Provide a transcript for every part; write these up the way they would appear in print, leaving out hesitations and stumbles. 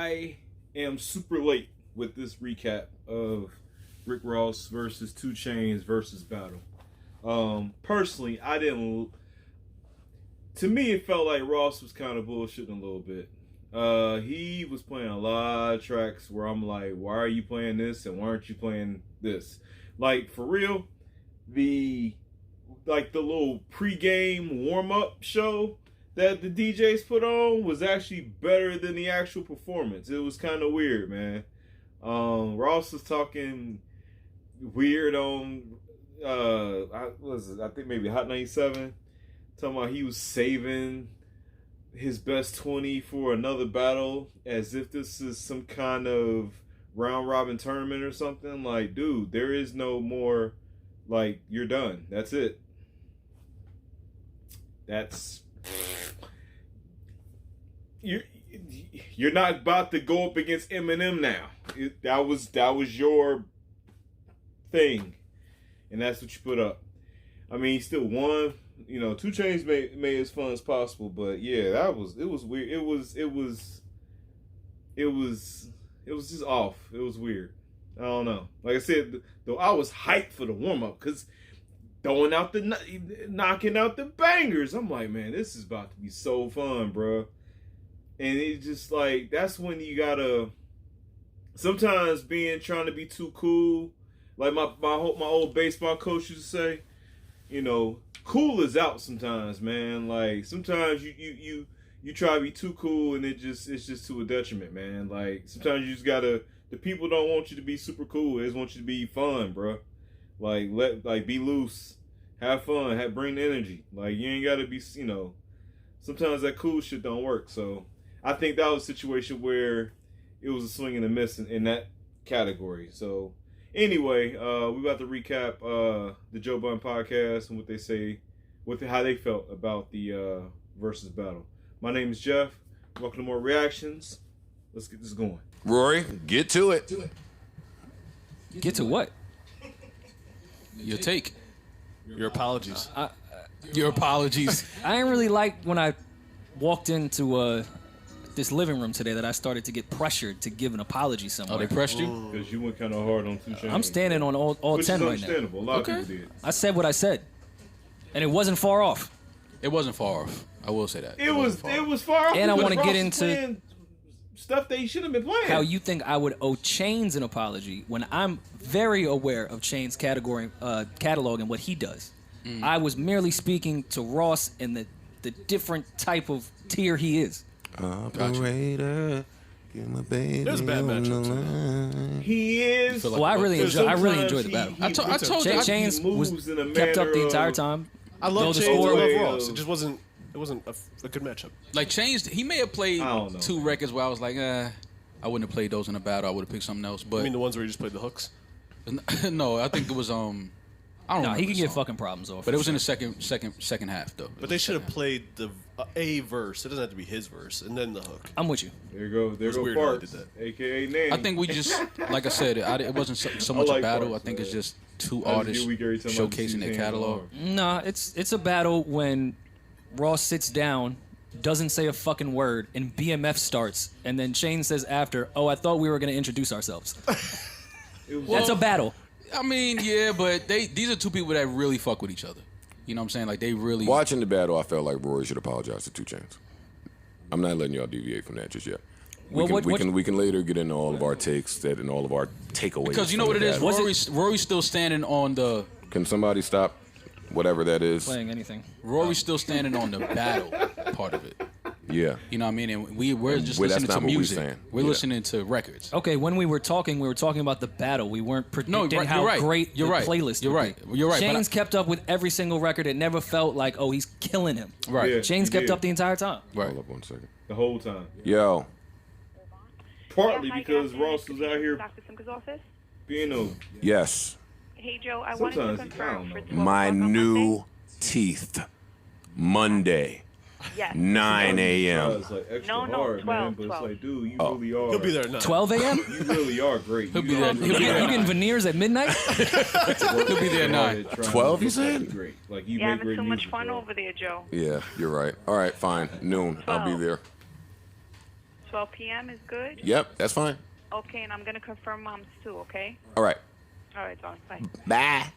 I am super late with this recap of Rick Ross versus 2Chainz versus Battle. Personally, I didn't. To me, it felt like Ross was kind of bullshitting a little bit. He was playing a lot of tracks where I'm like, why are you playing this and why aren't you playing this? Like, for real, the little pregame warm-up show that the DJs put on was actually better than the actual performance. It was kind of weird, man. Ross was talking weird on I think maybe Hot 97, talking about he was saving his best 20 for another battle as if this is some kind of round robin tournament or something. Like, dude, there is no more. Like, you're done. That's it. You're not about to go up against Eminem now. That was your thing, and that's what you put up. I mean, he still won. You know, 2Chainz made as fun as possible, but yeah, it was weird. It was just off. It was weird. I don't know. Like I said, though, I was hyped for the warm up because knocking out the bangers. I'm like, man, this is about to be so fun, bro. And it's just like, that's when you gotta, sometimes trying to be too cool. Like my old baseball coach used to say, you know, cool is out sometimes, man. Like, sometimes you try to be too cool and it's just to a detriment, man. Like, sometimes you just gotta, the people don't want you to be super cool. They just want you to be fun, bro. Like, be loose, have fun, bring the energy. Like, you ain't gotta be, you know, sometimes that cool shit don't work. So I think that was a situation where it was a swing and a miss in that category. So anyway, we about to recap the Joe Budden podcast and what they say, how they felt about the versus battle. My name is Jeff. Welcome to more reactions. Let's get this going. Rory, get to it. Get to what? Your take. Your apologies. Your apologies. I didn't really like when I walked into this living room today that I started to get pressured to give an apology somewhere. Oh, they pressed you? Because you went kind of hard on 2Chainz. I'm standing on all 10 right now. Understandable. A lot of people did. I said what I said, and it wasn't far off. It wasn't far off. I will say that. It was far off. And I want to Ross get was into playing stuff they shouldn't have been playing. how you think I would owe Chainz an apology when I'm very aware of Chainz' catalog and what he does. I was merely speaking to Ross and the different type of tier he is. Operator, get my baby. There's a bad matchup. He is. Well, I really enjoyed the battle. I told you. Chainz was kept up the entire time. I love the Chainz. score. I love Ross. It just wasn't a good matchup. Like, Chainz, he may have played I don't know. 2 records where I was like, I wouldn't have played those in a battle. I would have picked something else. But I mean, the ones where he just played the hooks. no, I think it was I don't No, know. he can get fucking problems off. But it was in the second half though. But they should have played the a verse. It doesn't have to be his verse, and then the hook. I'm with you. There you go weird how they Parks, did a.k.a. Nanny. I think we just, like I said, it wasn't so much like a battle. Parks, I think man. it's just 2 That was artists a good week every time I see showcasing their Chainz catalog. on. Nah, it's a battle when Ross sits down, doesn't say a fucking word, and BMF starts, and then Chainz says after, "Oh, I thought we were gonna introduce ourselves." That's a battle. I mean, yeah, but these are 2 people that really fuck with each other. You know what I'm saying? Like, they really. Watching the battle, I felt like Rory should apologize to 2Chainz. I'm not letting y'all deviate from that just yet. We can later get into all of our takes and all of our takeaways. Because you know what it is? Rory's still standing on the. Can somebody stop whatever that is? Playing anything. Rory's still standing on the battle part of it. Yeah. You know what I mean? And we're just Well, that's listening to not what we're music. saying. We're Yeah. listening to records. Okay, when we were talking about the battle. We weren't predicting how great the playlist You're would right. be. You're right. Chainz kept up with every single record. It never felt like, oh, he's killing him. Right. Yeah. Chainz he kept did. up the entire time. Right. Hold up 1 second. The whole time. Yo. Partly Yeah, hi, because good afternoon. Ross was out here Dr. Simka's office. being a. Yes. Hey, Joe, I wanted to Sometimes, I confirm don't for know. 12 My o'clock on new Monday. teeth. Monday. Yes. 9 a.m. It's like extra No, hard, 12, man. But 12. it's like, dude, you Oh. really are. He'll be there at 9. 12 a.m. You really are great. He'll be You there. know, He'll be there. You getting veneers at midnight? He'll be there at 9. 12, you said? Great. Like, you Yeah, make having great so much music, fun bro. over there, Joe. Yeah, you're right. All right, fine. Noon. I'll be there. 12 p.m. is good? Yep, that's fine. Okay, and I'm going to confirm Mom's too, okay? All right. All right, Don. Bye. Bye.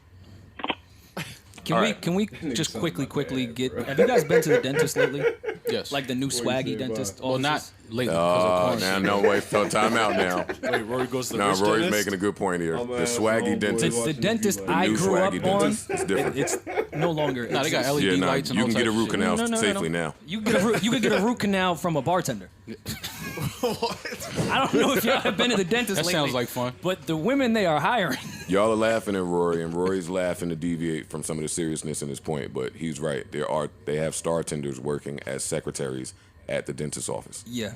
Can we just quickly get? Have you guys been to the dentist lately? Yes. Like the new swaggy dentist? well, not offices? lately. Oh, now no wait, time out now. Wait, Rory goes to the No, rich Rory's dentist? making a good point here. I'm The gonna ask swaggy homeboy dentist. watching The dentist TV I new grew up swaggy on, dentist is different. it's no longer. Nah, they got exists. LED Yeah, nah, lights and you all can get a types of root shit. canal No. safely now. You can get a root canal from a bartender. I don't know if y'all have been to the dentist That lately. sounds like fun. But the women they are hiring. Y'all are laughing at Rory, and Rory's laughing to deviate from some of the seriousness in his point. But he's right. They have star tenders working as secretaries at the dentist's office. Yeah.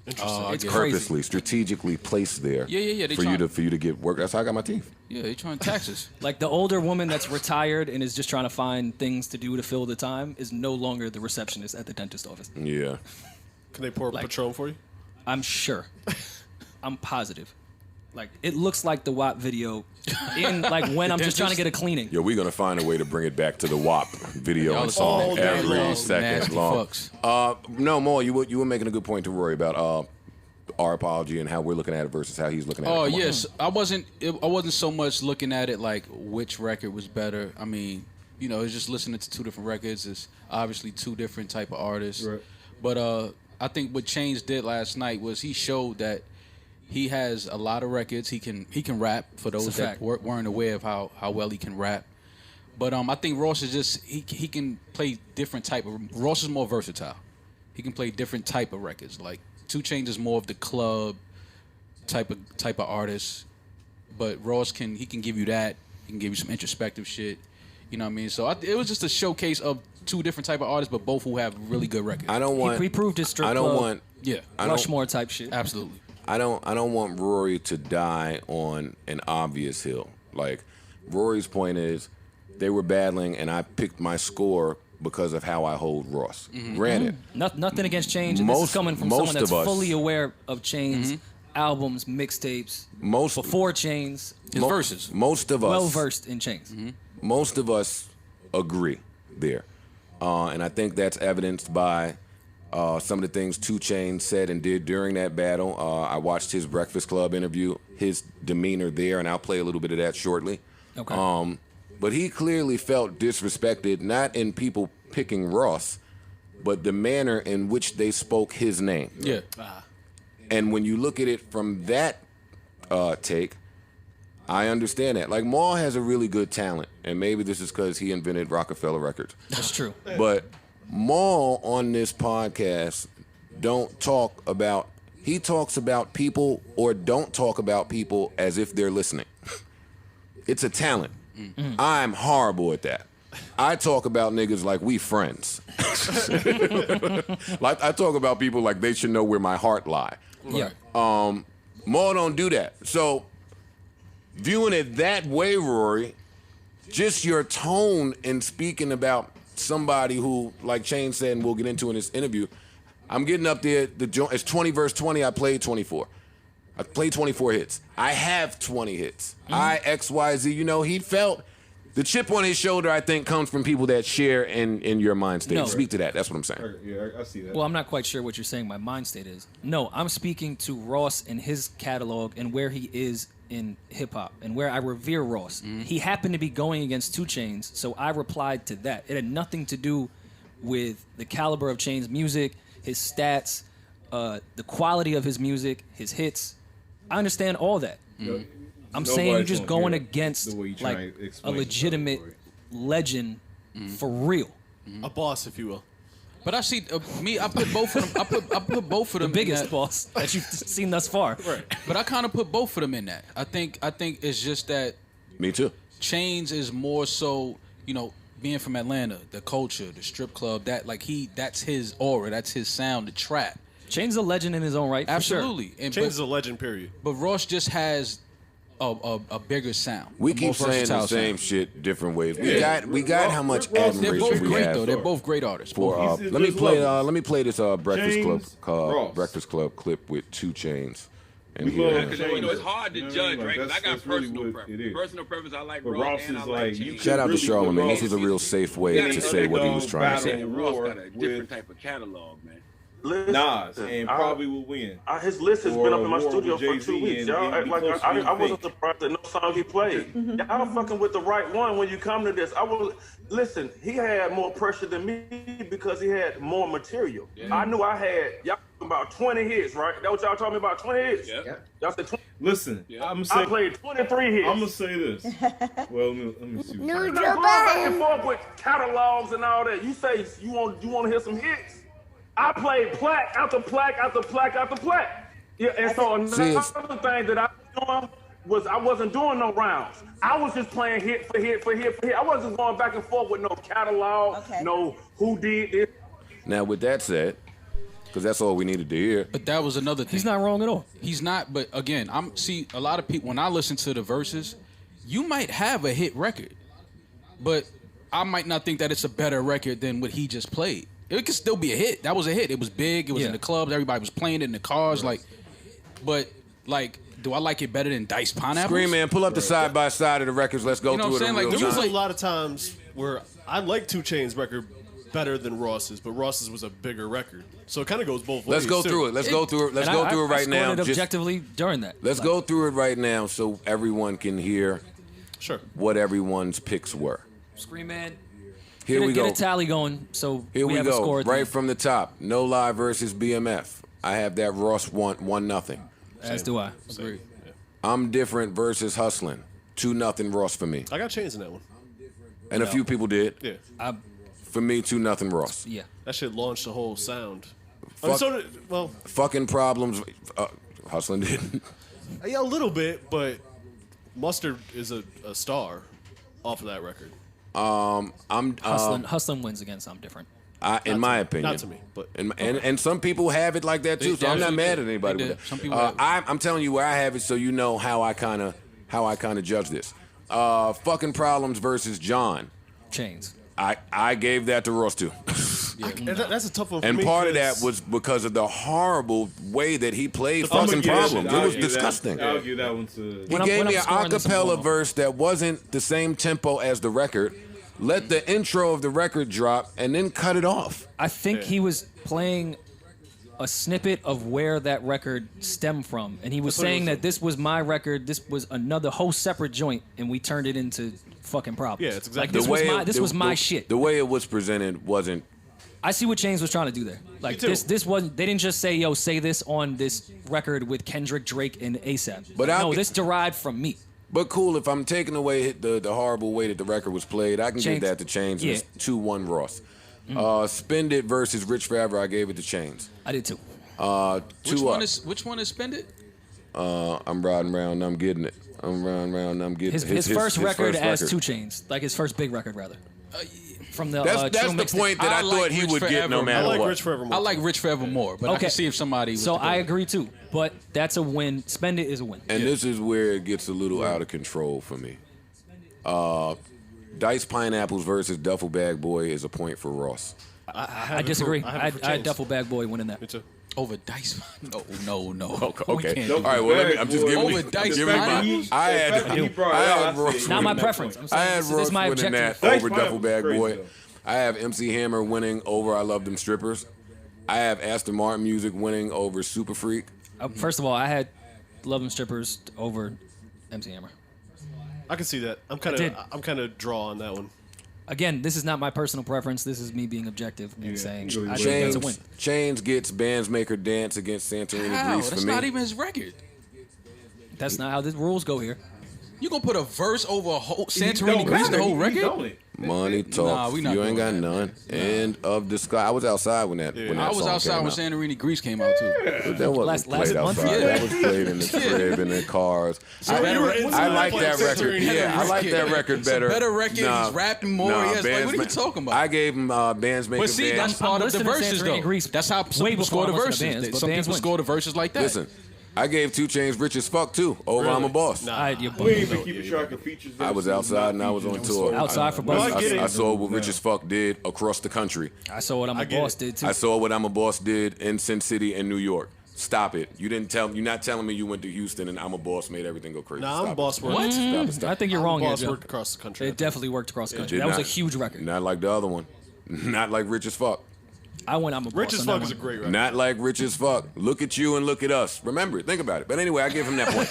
It's get it. crazy. Purposely, strategically placed there. Yeah, they For you trying- to get work. That's how I got my teeth. Yeah, they trying taxes. Like the older woman that's retired and is just trying to find things to do to fill the time is no longer the receptionist at the dentist office. Yeah. Can they pour Patron for you? I'm sure. I'm positive. Like it looks like the WAP video in like when I'm just trying to get a cleaning. Yo, we're gonna find a way to bring it back to the WAP video Y'all and are song all day every long, second nasty long. fucks. No more. You were making a good point to Rory about our apology and how we're looking at it versus how he's looking at it. Oh Come on. yes, I wasn't so much looking at it like which record was better. I mean, it's just listening to two different records. It's obviously two different type of artists. Right. But I think what Chainz did last night was he showed that he has a lot of records. He can rap. For those It's a that fact. weren't aware of how well he can rap. But I think Ross is just he can play different type of. Ross is more versatile. He can play different type of records. Like 2Chainz is more of the club type of artist, but Ross can give you that. He can give you some introspective shit. You know what I mean? So it was just a showcase of two different type of artists, but both who have really good records. I don't want. He proved his strip I don't club, want. Yeah, I don't- Rushmore type shit. absolutely. I don't want Rory to die on an obvious hill. Like Rory's point is, they were battling, and I picked my score because of how I hold Ross. Granted, Nothing against Change. And this is Most- coming from most someone that's of us- fully aware of Chain's albums, mixtapes, most before Chain's, His verses. most of us, well versed in Chain's. most of us agree there, and I think that's evidenced by some of the things 2Chainz said and did during that battle. I watched his Breakfast Club interview, his demeanor there, and I'll play a little bit of that shortly. Okay. But he clearly felt disrespected, not in people picking Ross, but the manner in which they spoke his name. Yeah. And when you look at it from that take, I understand that. Like, Maul has a really good talent, and maybe this is because he invented Rockefeller Records. That's true. But Maul on this podcast he talks about people or don't talk about people as if they're listening. It's a talent. I'm horrible at that. I talk about niggas like we friends. Like I talk about people like they should know where my heart lie. Yeah. Maul don't do that. So viewing it that way, Rory, just your tone in speaking about somebody who, like Chainz said, and we'll get into in this interview, I'm getting up there. It's 20 verse 20. I played 24. I played 24 hits. I have 20 hits. XYZ. He felt the chip on his shoulder. I think comes from people that share in your mind state. No. Speak to that. That's what I'm saying. Yeah, I see that. Well, I'm not quite sure what you're saying my mind state is. No, I'm speaking to Ross and his catalog and where he is in hip hop and where I revere Ross. He happened to be going against 2Chainz, so I replied to that. It had nothing to do with the caliber of Chainz music, his stats, the quality of his music, his hits. I understand all that. I'm saying you're just going against like a legitimate legend for real. A boss, if you will. But I see me. I put both of them. I put both of The them. biggest in that, boss that you've seen thus far. Right. But I kind of put both of them in that. I think it's just that Me too. Chainz is more so, being from Atlanta, the culture, the strip club. That's his aura. That's his sound. The trap. Chainz is a legend in his own right. For sure. Absolutely. And Chainz is a legend, period. but Ross just has a bigger sound. We a keep more saying the versatile same sound. shit different ways. We got how much Ross- They're admiration both we great have though. They're both great artists. for. He's- Let me there's play. levels. Let me play this Chainz, Ross. Breakfast Club clip with 2Chainz. And We here love it is. Chainz. It's hard to You know what I judge, mean? right? Like, Because I got that's really personal what preference. it is. Personal preference, I like But Ross Ross and is I like, like you Chainz. Shout out to really Charlamagne. put This was a real safe way Yeah, to say what he was trying to say. battle Ross got a War different type of catalog, man. Listen, Nas, and probably will win. His list has been up in my Or studio with for Jay-Z 2 weeks. and Y'all act be like close to I wasn't think. surprised at no song he played. Y'all fucking with the right one when you come to this. Listen, he had more pressure than me because he had more material. I knew I had, y'all talking about 20 hits, right? That what y'all talking about, 20 hits? Yeah. Y'all said 20. Listen, I played 23 hits. I'm gonna say this. Well, let me see. No, going back and forth with catalogs and all that. You say you want to hear some hits. I played plaque after plaque after plaque after plaque. Yeah, and so another thing that I was doing was I wasn't doing no rounds. I was just playing hit for hit for hit for hit. I wasn't going back and forth with no catalog, no who did this. Now, with that said, because that's all we needed to hear. But that was another thing. He's not wrong at all. He's not, but again, a lot of people, when I listen to the verses, you might have a hit record, but I might not think that it's a better record than what he just played. It could still be a hit. That was a hit. It was big. It was in the clubs. Everybody was playing it in the cars. But do I like it better than Dice Pineapples? Scream, man, pull up the side by side of the records. Let's go You know through what it. I'm in saying? real Like, There was time. a lot of times where I like 2Chainz record better than Ross's, but Ross's was a bigger record. So it kind of goes both ways. Let's go too. through it. Let's go through it. Let's And go through it right I now. scored it objectively during that. Let's go through it right now so everyone can hear Sure. what everyone's picks were. Scream Man. Here we go. Get a tally going. So Here we have a go. score at the Right end. from the top. No Lie versus BMF. I have that Ross 1-0. As do I. Agreed. I'm Different versus Hustlin'. 2-0 Ross for me. I got Chainz in that one. And a few people did. Yeah. For me, 2-0 Ross. Yeah. That shit launched the whole sound. Fuck- Fucking Problems. Hustlin' didn't. Yeah, a little bit, but Mustard is a star off of that record. Hustlin' wins against I'm Different. In my opinion. Not to me, but And some people have it like that too, so I'm not mad at anybody with that. Some people have it. I'm telling you where I have it so you know how I kind of judge this. Fucking Problems versus John. Chainz. I gave that to Ross too. And that's a tough one for And me. part of that 'cause was because of the horrible way that he played I'ma Fucking give that- Problems. I'll It was give that- disgusting. I'll give that one to. He When gave I'm me an scoring this, I'm acapella going verse that wasn't the same tempo as the record. Let the intro of the record drop and then cut it off. I think he was playing a snippet of where that record stemmed from, and he was saying that this was my record. This was another whole separate joint, and we turned it into Fucking Problems. Yeah, it's exactly- like this was my shit. The way it was presented wasn't. I see what Chainz was trying to do there. Like too. this wasn't. They didn't just say, "Yo, say this on this record with Kendrick, Drake, and ASAP." But Like, I'll no, get- this derived from me. But cool, if I'm taking away the horrible way that the record was played, I can Chainz. give that to Chainz. Yeah. It's 2-1 Ross. Spend It versus Rich Forever, I gave it to Chainz. I did too. Which one is Spend It? I'm riding around, I'm getting it. I'm riding around, I'm getting His first record as record. 2Chainz, like his first big record rather. From the That's True the Mixtape. point that I like thought he Rich would get no Forever. matter I like what. Rich Forever more. I like Rich Forever more, but I Okay. can see if somebody was So to go. I agree too, but that's a win. Spend It is a win. And this is where it gets a little out of control for me. Dice Pineapples versus Duffel Bag Boy is a point for Ross. I disagree. I I have it for had Chainz. Duffel Bag Boy winning that. Me too. Over Dice. No. We Okay. can't All do right. that. Well, I'm just giving Over you. Dice giving you my- Pineapples? I had. He brought it I up, had I see. Ross Not my winning that preference. point. I'm saying I had this is Ross my winning that objective. over Dice Duffel Bag Pineapples Boy. crazy, I have MC Hammer winning over I Love Them Strippers. I have Aston Martin Music winning over Super Freak. First of all, I had Love 'Em Strippers over MC Hammer. I can see that. I'm did. kind of draw on that one. Again, this is not my personal preference. This is me being objective and saying you I think that's a win. Chainz gets Bandsmaker Dance against Santorini How? Grease That's for me. not even his record. That's not how the rules go here. You gonna put a verse over a whole He Santorini don't Grease, the matter. whole He record? don't. Money Nah, talks. we not You ain't got doing that. none. End of the sky. I was outside when that. When that I was song outside came when out. Santorini Grease came out too. That wasn't Last played month? outside. Yeah. That was played in the crib in the cars. I like that record. Yeah, I like that record better. It's a better record. He's rapping more. Yes, like, what are you talking about? I gave him Bandsmaker But see, Dance. that's part of the listening to verses, Santorini though. Grease That's how some way people before score the I listened to verses. bands, but Some bands people win. score the verses like that. Listen, I gave 2Chainz Rich as Fuck too over I'm a Boss. Nah. I had your We ain't even keeping track of features. I was versus outside not and I was on features. tour. Outside for both. I get it. I saw what Rich as Fuck did across the country. I saw what I'm a I get boss it. did too. I saw what I'm a Boss did in Sin City and New York. Stop it. You're not telling me you went to Houston and I'm a Boss made everything go crazy. Nah, Stop I'm it. Boss worked. What? Stop it, stop I it. think you're wrong here, Boss Joe. worked across the country. It definitely worked across the country. Did That was a not. huge record. Not like the other one. Not like Rich as Fuck. I went. I'm a boss. Rich as on that Fuck is a one. great record. Not like Rich as Fuck. Look at you and look at us. Remember it. Think about it. But anyway, I give him that point.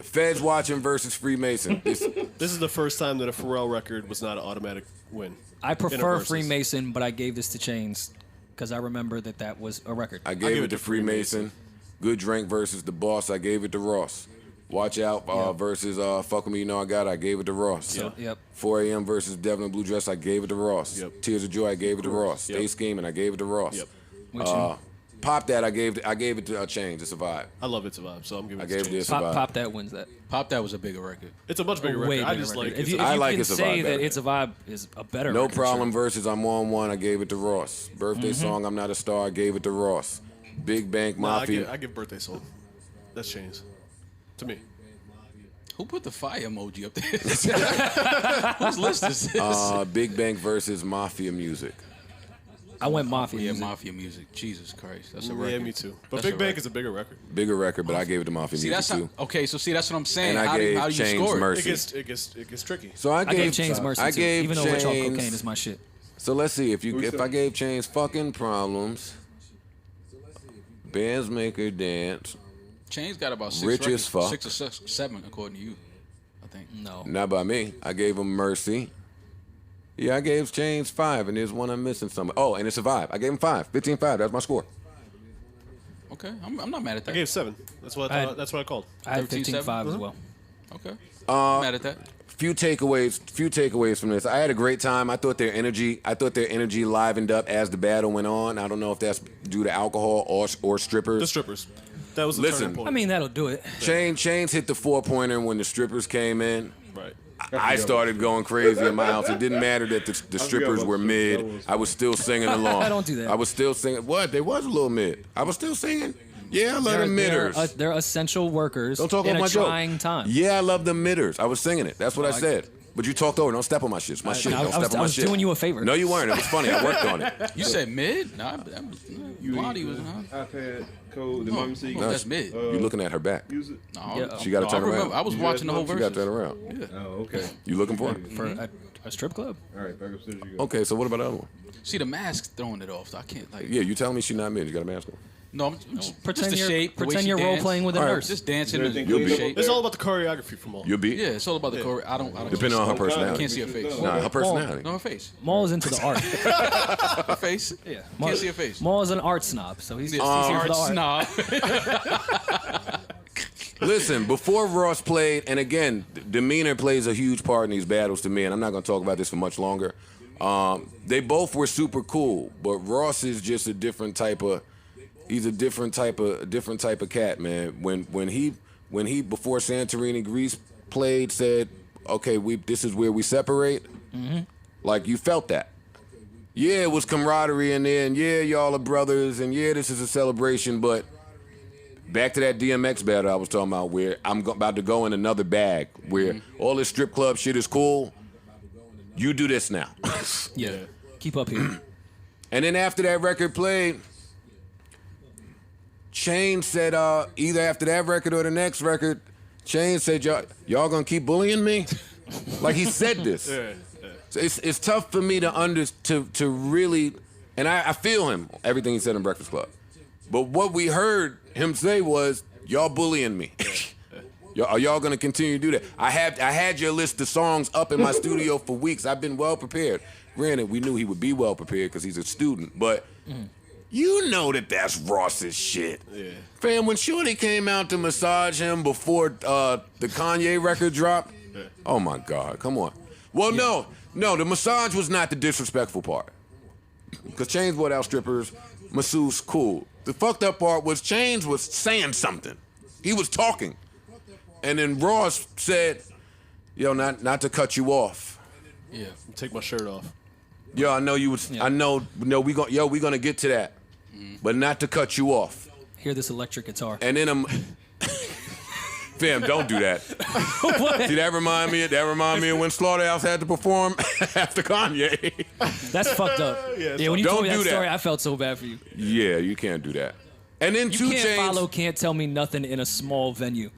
Feds Watching versus Freemason. This is the first time that a Pharrell record was not an automatic win. I In a prefer Verzuz. Freemason, but I gave this to Chainz because I remember that was a record. I gave it to Freemason. Good Drink versus The Boss. I gave it to Ross. Watch Out versus Fuck With Me, You Know I Got It. I gave it to Ross. Yep. 4 a.m. versus Devil in Blue Dress. I gave it to Ross. Yep. Tears of Joy. I gave it to Ross. Yep. Stay Scheming. I gave it to Ross. Yep. Pop That. I gave it to Chainz. It's a vibe. I love It's a Vibe, so I'm giving I it gave to it Chainz. to Pop that wins that. Pop That was a bigger record. It's a much bigger Way record. I bigger just record. like If It's you, a I if you like can It's a say Vibe that better. It's a Vibe is a better No record, Problem sure. versus I'm On One. I gave it to Ross. Birthday Song. I'm Not a Star. I gave it to Ross. Big Bank Mafia. I give Birthday Song. That's Chainz. To me. Who put the fire emoji up there? Whose list is this? Big Bank versus Mafia Music. I went Mafia. Yeah, music. Mafia music. Jesus Christ, that's a Yeah, record. me too. But That's Big a Bank record. is a bigger record. Bigger record, but I gave it to Mafia See, Music that's too. how, okay. So see, that's what I'm saying. And I how do gave you Chainz score it? Mercy. It gets tricky. So I I gave gave Chainz Mercy I too, gave even though Rich on Chainz- Cocaine is my shit. So let's see if Who's if that? I gave Chainz Fucking Problems, Bands Make Her Dance. Chain's got about six Rich records, as fuck. 6 or 7 according to you, I think. No. Not by me. I gave him Mercy. Yeah, I gave Chainz 5, and there's one I'm missing somewhere. Oh, and it's a Vibe. I gave him 5. 15-5. That's my score. Okay, I'm not mad at I that. gave 7. That's what I called. I had 13-7? 15-5 as well. Okay, I'm mad at that. Few takeaways from this. I had a great time. I thought their energy livened up as the battle went on. I don't know if that's due to alcohol or strippers. The strippers. That was the Listen. turning point. I mean, that'll do it. Chainz hit the 4-pointer when the strippers came in. right. I started going crazy in my house. It didn't matter that the strippers were mid. I was still singing along. Don't do that. I was still singing. What? They was a little mid. I was still singing. Yeah, I love the They're, midders. they're essential workers Don't talk in over a my joke. trying time. Yeah, I love the midders. I was singing it. That's what I said. But you talked over. Don't step on my shit. It's my shit. I Don't was- step on I my was shit. doing you a favor. No, you weren't. It was funny. I worked on it. You said mid? Nah, Blondie was. iPad code. The mom said you No, can that's mid. You're looking at her back. use it. No, Yeah. She got to no, turn I remember. around. I was You watching the whole guys She got to verse. turn around. Yeah. Oh, okay. You looking for it? For a strip club. All right, back upstairs you go. Okay, so what about the other one? See, the mask throwing it off. So I can't like. Yeah, you telling me she not mid. You got a mask on. No, I'm just Pretend the you're shape. the way pretend she you're role dance. playing with a All right. nurse. Just dancing. Everything The cleaned up shape. It's all about the choreography from all. You'll beat. Yeah, it's all about the choreo. I don't. Depending on her I personality. can't see her face. Nah, her personality. No, her face. Maul is into the art. Her face. Yeah, Can't see her face. Maul is an art snob, so he's here for Art the art. snob. Listen, before Ross played, and again, demeanor plays a huge part in these battles to me, and I'm not going to talk about this for much longer. They both were super cool, but Ross is just a different type of. He's a different type of cat, man. When he before Santorini Greece played, said, "Okay, this is where we separate." Mm-hmm. Like you felt that. Yeah, it was camaraderie in there, and yeah, y'all are brothers, and yeah, this is a celebration, but. Back to that DMX battle I was talking about, where I'm about to go in another bag, where all this strip club shit is cool. You do this now. Yeah, keep up here. And then after that record played, Chainz said, either after that record or the next record, Chainz said, y'all gonna keep bullying me? Like he said this. So it's tough for me to really, and I feel him, everything he said in Breakfast Club. But what we heard him say was, y'all bullying me. Are y'all gonna continue to do that? I had your list of songs up in my studio for weeks. I've been well prepared. Granted, we knew he would be well prepared because he's a student, but you know that's Ross's shit. Yeah. Fam, when Shorty came out to massage him before the Kanye record dropped, oh my God, come on. Well, no, the massage was not the disrespectful part. Because Chainz brought out strippers, masseuse, cool. The fucked up part was Chainz was saying something. He was talking. And then Ross said, yo, not to cut you off. Yeah. Take my shirt off. Yo, I know you was Yeah. I know we gonna get to that. But not to cut you off. Hear this electric guitar. And then fam, don't do that. See, that remind me of when Slaughterhouse had to perform after Kanye. That's fucked up. Yeah, when you Don't told me that do that. story, I felt so bad for you. Yeah, you can't do that. And then You 2 can't Chainz, follow Can't Tell Me Nothing in a small venue.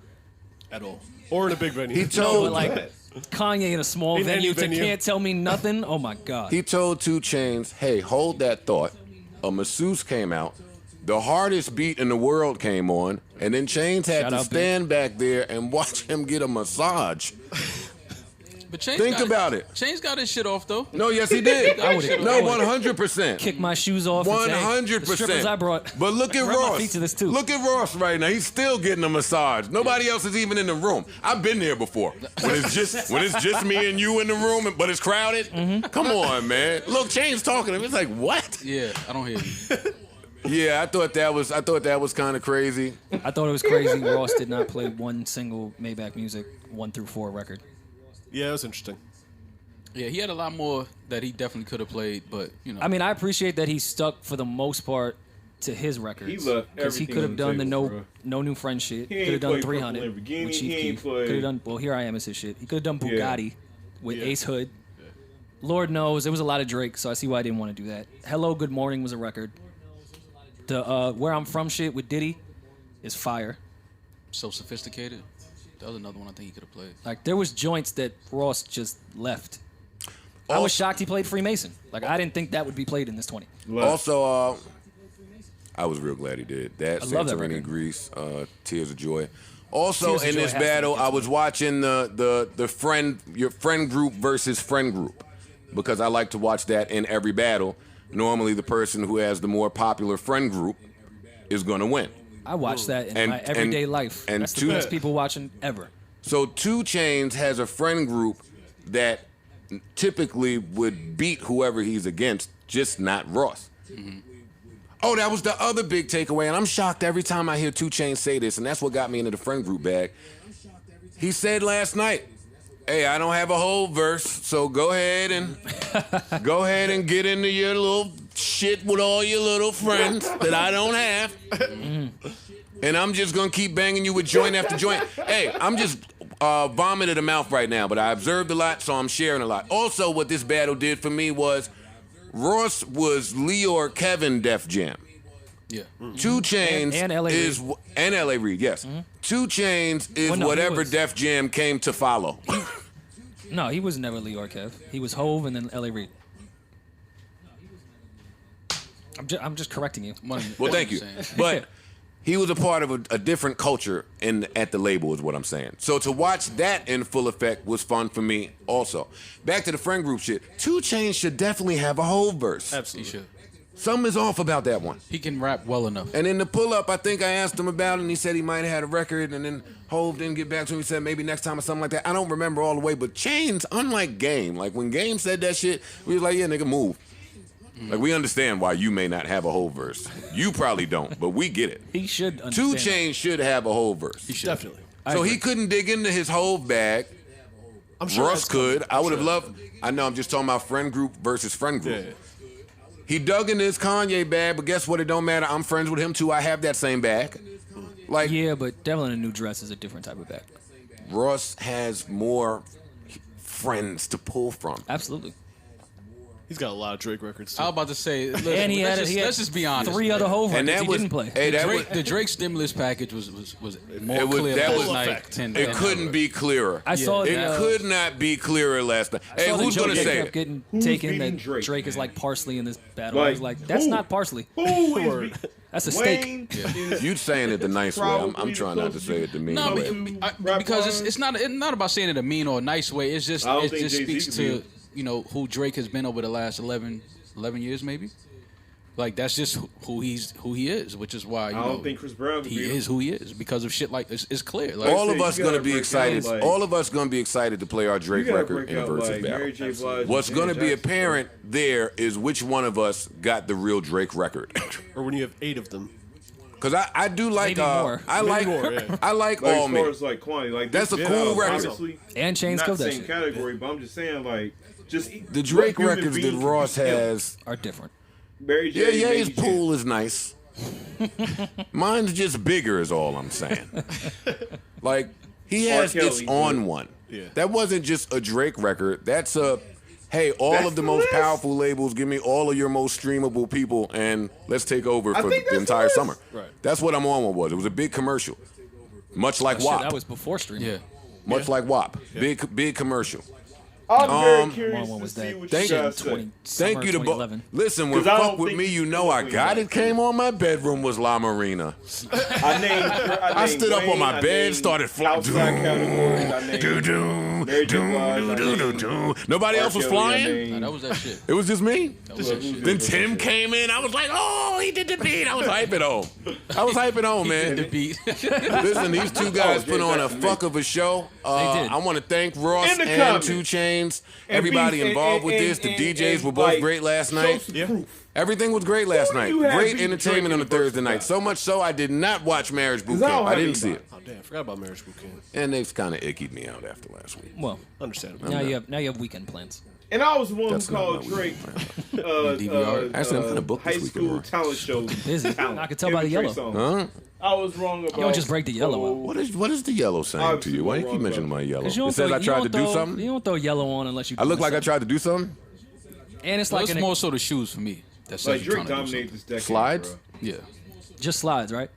At all. Or in a big venue. he No, told but like Kanye in a small In venue any to venue. can't tell me nothing. Oh my God. He told 2Chainz, hey, hold that thought. A masseuse came out. The hardest beat in the world came on. And then Chainz had Shout to out, stand back there and watch him get a massage. But Chainz Think got about it. Chainz got his shit off though. No, yes, he did. I would've- No, 100%. Kick my shoes off. and say, hey, the strippers I 100%. brought. But look at Rub my Ross. feet to this too. Look at Ross right now. He's still getting a massage. Nobody else is even in the room. I've been there before. When it's just me and you in the room, but it's crowded. Come on, man. Look, Chainz talking to him. It's like, what? Yeah, I don't hear you. Yeah, I thought that was kind of crazy. I thought it was crazy. Ross did not play one single Maybach Music 1 through 4 record. Yeah, it was interesting. Yeah, he had a lot more that he definitely could have played, but you know. I mean, I appreciate that he stuck for the most part to his records. He left because he everything could on have the done the table, no bro. no new friend shit. He Could ain't have done played 300 Purple Lamborghini. with Chief He ain't Keef. played- Could have done Well, Here I Am is his shit. He could have done Bugatti with Yeah. Ace Hood. Lord knows there was a lot of Drake, so I see why I didn't want to do that. Hello, Good Morning was a record. The Where I'm From shit with Diddy is fire. So Sophisticated. That was another one I think he could have played. Like there was joints that Ross just left. I was shocked he played Freemason. Like I didn't think that would be played in this 20. Also, I was real glad he did that. I love that Santorini, record. Greece, Tears of Joy. Also, Tears of in Joy this has to be battle, good. I was watching your friend group versus friend group because I like to watch that in every battle. Normally, the person who has the more popular friend group is going to win. I watch that in And- my everyday and- life. and That's the two- best people watching ever. So 2Chainz has a friend group that typically would beat whoever he's against, just not Ross. Oh, that was the other big takeaway, and I'm shocked every time I hear 2Chainz say this, and that's what got me into the friend group bag. He said last night, "Hey, I don't have a whole verse, so go ahead and get into your little shit with all your little friends that I don't have, and I'm just gonna keep banging you with joint after joint." Hey, I'm just vomit in the mouth right now, but I observed a lot, so I'm sharing a lot. Also, what this battle did for me was Ross was Leor Kevin Def Jam. Yeah. 2Chainz And L.A. is Reid. and L.A. Reid, yes. 2Chainz is Well, no, he whatever was- Def Jam came to follow. No, he was never Leor Kev. He was Hove and then L.A. Reid. I'm just correcting you. Well, thank you. Saying. But he was a part of a different culture at the label is what I'm saying. So to watch that in full effect was fun for me also. Back to the friend group shit. 2Chainz should definitely have a whole verse. He Absolutely. should. Something is off about that one. He can rap well enough. And in the pull-up, I think I asked him about it, and he said he might have had a record, and then Hove didn't get back to him. He said maybe next time or something like that. I don't remember all the way, but Chainz, unlike Game, like when Game said that shit, we was like, yeah, nigga, move. Like, we understand why you may not have a whole verse. You probably don't, but we get it. He should understand. 2Chainz should have a whole verse. Definitely. So he couldn't dig into his Hove bag. I'm sure Russ that's coming. could. I I'm would have sure. loved. I know I'm just talking about friend group versus friend group. Yeah. He dug in his Kanye bag, but guess what? It don't matter. I'm friends with him too. I have that same bag. Like Yeah, but Devil in a New Dress is a different type of bag. Ross has more friends to pull from. Absolutely. He's got a lot of Drake records too. I was about to say, listen, And he let's, had just, let's just be honest. 3 other Hove And records that he was didn't play. Hey, that was The Drake stimulus package was more It was- clear that last was- night. effect. it couldn't be clearer. I saw It the, could not be clearer last night. Hey, saw the who's joke gonna that say kept it? getting Who's taken beating that Drake, is man? like parsley in this battle. I was like, that's who- not parsley. Who is That's a steak. Wayne is You saying it the nice way. I'm probably trying not to supposed say it the mean No, way. because it's not about saying it a mean or a nice way. It's just I don't it think just Jay-Z speaks could to who Drake has been over the last 11 years maybe. Like that's just who he is, which is why I don't think Chris Brown could he beat is him. who he is because of shit like it's clear. Like, All say, of you us gotta gonna be break excited. out, like- All of us gonna be excited to play our Drake You gotta record break in a out versus like battle. Mary J. Blige. What's and going to be Jackson. apparent there is which one of us got the real Drake record. Or when you have 8 of them. Because I do like Maybe more. I Maybe like more, yeah. I like Like, all as far me. as like quantity, like That's this a cool battle, record. Honestly, And Chainz not killed that same shit. category, but I'm just saying like just The Drake what human records that being can Ross kill? has. Are different. Mary Yeah, J. his Maybe pool is nice. Mine's just bigger, is all I'm saying. Like he has Kelly, its on but- one. Yeah. That wasn't just a Drake record. That's a hey, all That's of the the most list. powerful labels, give me all of your most streamable people, and let's take over I for think the that's entire the list. summer. Right. That's what I'm on with was. It was a big commercial. Much like Shit, WAP. that was before streaming. yeah, much like WAP. Big commercial. I'm very curious when to was see that? what Thank you you. guys say. Thank you to both. 2011. Listen, when 'Cause I Fuck don't With think Me, you You Know I Got It came on, my bedroom was La Marina. I stood up on my Wayne, bed, named started flying. outside categories. I named Mary J. Blige, I named Nobody else was R. Kelly, I flying? named- Nah, that was that shit. It was just me? That was that shit. Then Tim came in. I was like, oh, he did the beat. I was hyping on, man. The beat. Listen, these two guys put on a fuck of a show. They did. I want to thank Ross In the and comments. 2Chainz, And everybody beef, involved with and- this. The and- DJs and, were both like, great last show night. some proof. Everything was great last Who night. do you have Great beating entertainment Drake on a in the Thursday verse night. about? So much so I did not watch Marriage Boot 'Cause I don't Camp. I have didn't see anybody. it. Oh damn, I forgot about Marriage Boot Camp. And they've kind of ickied me out after last week. Well, Understandable. now you have weekend plans. And I was the one That's who not called my Drake DVR. Actually, I'm kinda booked high this school weekend, talent show. Busy. talent. I could tell Him by the and Trey yellow. Songz. Huh? I was wrong about. You don't just break the yellow out. What is the yellow saying to Obviously you? Why do you wrong keep about mentioning my yellow? Because It says I tried to do something? You don't throw yellow on unless you. I look like I tried to do something? And it's Well, like it's more so the shoes for me. That's Like you're Drake trying to do dominated this decade. Slides? Bro. Yeah. just slides, right?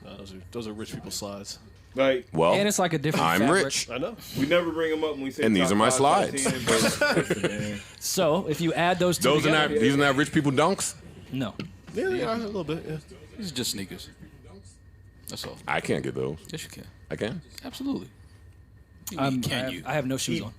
Nah, those are rich people slides. Like Well, And it's like a different. I'm fabric. rich. I know. we never bring them up when we say. And these top are my 5, top slides. 10, but listen, man. So if you add those two Those are together, not, these are not rich people dunks? no. Yeah, they are a little bit. Yeah. These are just sneakers. That's all. I can't get those. Yes, you can. I can? Absolutely. I have no shoes on.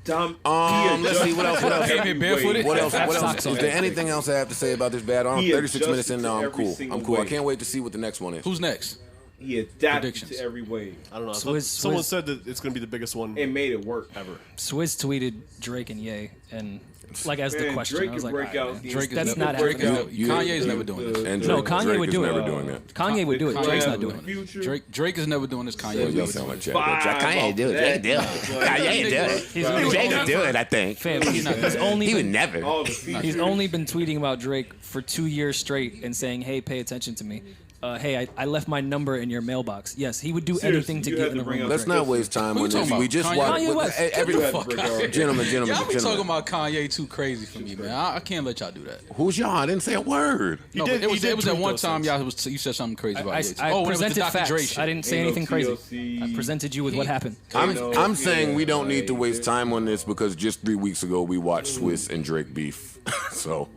Let's see, what else? Came in barefooted? What else? Socks on. Is there anything else I have to say about this battle? I'm He 36 minutes in adjusted now. to I'm every cool. single I'm cool. I wave. can't wait to see what the next one is. Who's next? He adapted Predictions. to every wave I don't know. Swizz- Someone said that it's going to be the biggest one and made it work. ever. Swizz tweeted Drake and Ye, and like as the Man, question, Drake I was can like, break all out right, the- man. Drake is That's never- not break happening. out Kanye's never doing this. And No, Drake, Kanye Drake would is do never it. doing that. Kanye would do it. Kanye Drake's not with doing it. Future. Drake is never doing this. Kanye. Yo, will y'all do sound it. like Jack. Five Kanye do it. off Drake do it. that. Kanye do it. He's Drake would do it, I think. Fam, he's only He would been, never. All the features. he's only been tweeting about Drake for 2 years straight and saying, "Hey, pay attention to me. Hey, I left my number in your mailbox." Yes, he would do Seriously, anything to you get had in the to bring room. up with Let's Drake. not waste time Who you on this. talking We about? just Kanye watched. West. Every, You had to break out. gentlemen, Y'all be talking gentlemen. about Kanye too crazy for me, man. I can't let y'all do that. Who's y'all? I didn't say a word. No, did- but he did it was that tweet one those time things. you said something crazy about I, Ye. I when it was the presented Dr. Dre facts. shit. I didn't say Ain't no anything crazy. TLC. I presented you with what happened. I'm saying we don't need to like, waste time on this because just 3 weeks ago we watched Swizz and Drake beef. So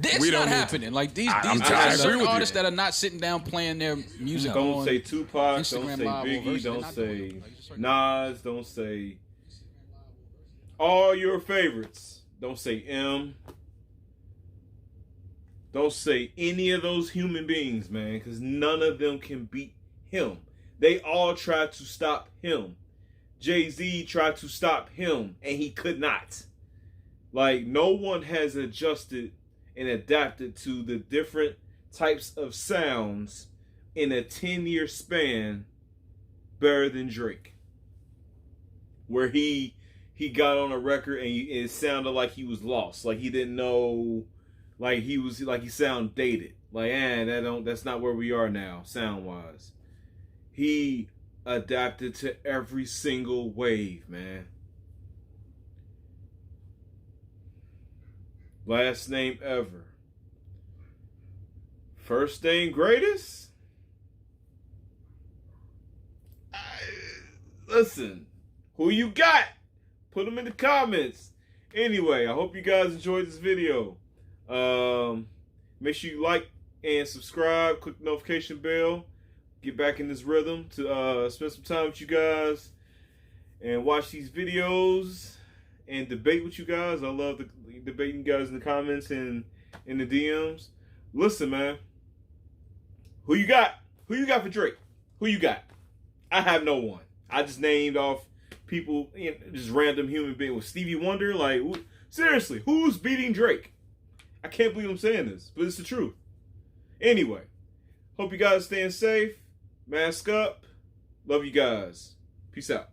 It's We don't not need to- happening. Like these I agree certain with you. artists that are not sitting down playing their music Don't on say Tupac. Instagram Don't say Live or Biggie. Verzuz. They're Don't not doing say it. Like, just Nas. Don't say all your favorites. Don't say M. Don't say any of those human beings, man, because none of them can beat him. They all tried to stop him. Jay-Z tried to stop him, and he could not. Like, no one has adjusted and adapted to the different types of sounds in a 10-year span better than Drake. Where he got on a record and it sounded like he was lost. Like he didn't know, like he sounded dated. Like, that's not where we are now, sound-wise. He adapted to every single wave, man. Last name ever. First name greatest? Listen, who you got? Put them in the comments. Anyway, I hope you guys enjoyed this video. Make sure you like and subscribe. Click the notification bell. Get back in this rhythm to spend some time with you guys and watch these videos and debate with you guys. I love debating you guys in the comments and in the DMs. Listen, man. Who you got? Who you got for Drake? Who you got? I have no one. I just named off people, just random human being with Stevie Wonder. Like, seriously, who's beating Drake? I can't believe I'm saying this, but it's the truth. Anyway, hope you guys staying safe. Mask up. Love you guys. Peace out.